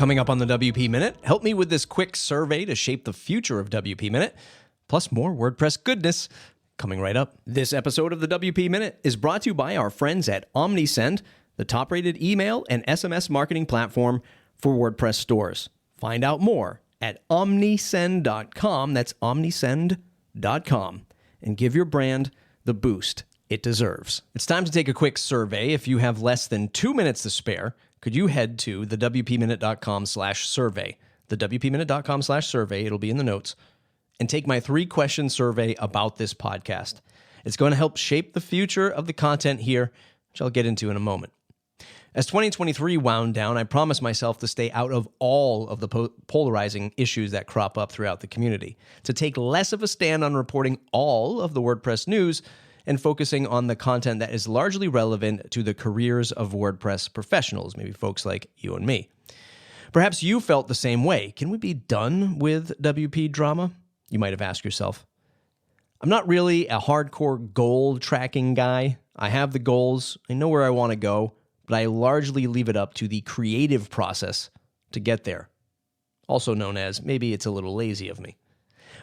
Coming up on the WP Minute, help me with this quick survey to shape the future of WP Minute, plus more WordPress goodness coming right up. This episode of the WP Minute is brought to you by our friends at OmniSend, the top-rated email and SMS marketing platform for WordPress stores. Find out more at omnisend.com. That's omnisend.com. And give your brand the boost it deserves. It's time to take a quick survey. If you have less than 2 minutes to spare, could you head to the WPminute.com/survey, the WPminute.com/survey, it'll be in the notes, and take my 3-question survey about this podcast. It's going to help shape the future of the content here, which I'll get into in a moment. As 2023 wound down, I promised myself to stay out of all of the polarizing issues that crop up throughout the community, to take less of a stand on reporting all of the WordPress news and focusing on the content that is largely relevant to the careers of WordPress professionals, maybe folks like you and me. Perhaps you felt the same way. Can we be done with WPDrama? You might have asked yourself. I'm not really a hardcore goal tracking guy. I have the goals, I know where I want to go, but I largely leave it up to the creative process to get there. Also known as, maybe it's a little lazy of me.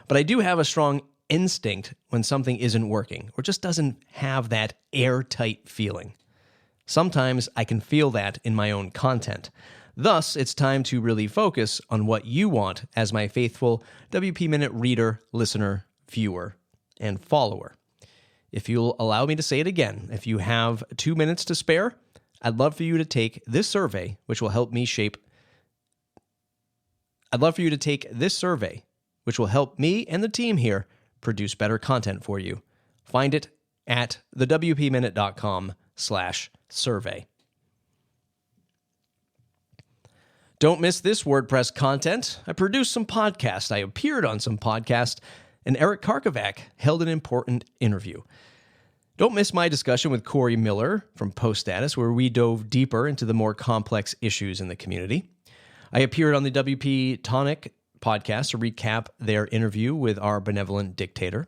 But I do have a strong instinct when something isn't working or just doesn't have that airtight feeling. Sometimes I can feel that in my own content. Thus, it's time to really focus on what you want as my faithful WP Minute reader, listener, viewer, and follower. If you'll allow me to say it again, if you have 2 minutes to spare, I'd love for you to take this survey, which will help me and the team here produce better content for you. Find it at thewpminute.com/survey. Don't miss this WordPress content. I produced some podcasts. I appeared on some podcasts, and Eric Karkovac held an important interview. Don't miss my discussion with Corey Miller from Post Status, where we dove deeper into the more complex issues in the community. I appeared on the WP Tonic podcast to recap their interview with our benevolent dictator.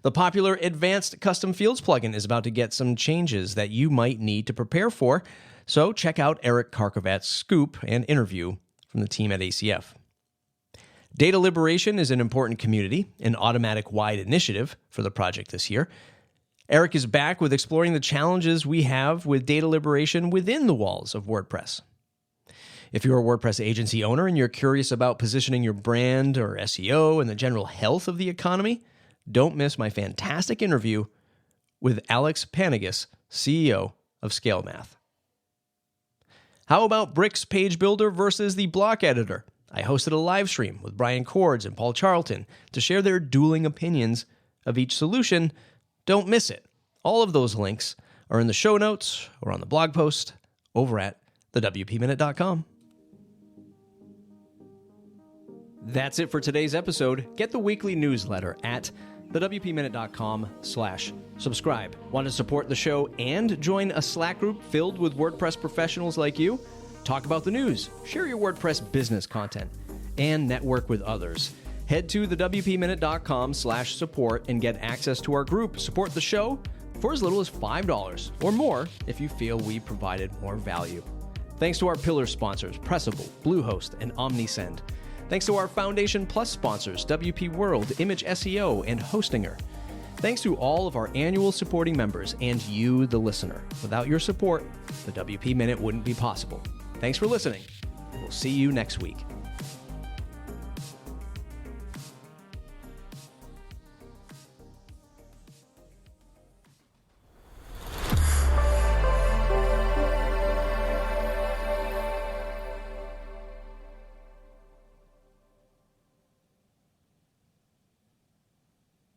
The popular Advanced Custom Fields plugin is about to get some changes that you might need to prepare for, so check out Eric Karkovac's scoop and interview from the team at ACF. Data liberation is an important community, an automatic-wide initiative for the project this year. Eric is back with exploring the challenges we have with data liberation within the walls of WordPress. If you're a WordPress agency owner and you're curious about positioning your brand or SEO and the general health of the economy, don't miss my fantastic interview with Alex Panagis, CEO of ScaleMath. How about Bricks Page Builder versus the Block Editor? I hosted a live stream with Brian Cords and Paul Charlton to share their dueling opinions of each solution. Don't miss it. All of those links are in the show notes or on the blog post over at thewpminute.com. That's it for today's episode. Get the weekly newsletter at thewpminute.com/subscribe. Want to support the show and join a Slack group filled with WordPress professionals like you? Talk about the news, share your WordPress business content, and network with others. Head to thewpminute.com/support and get access to our group. Support the show for as little as $5 or more if you feel we provided more value. Thanks to our pillar sponsors, Pressable, Bluehost, and OmniSend. Thanks to our Foundation Plus sponsors, WP World, Image SEO, and Hostinger. Thanks to all of our annual supporting members and you, the listener. Without your support, the WP Minute wouldn't be possible. Thanks for listening, and we'll see you next week.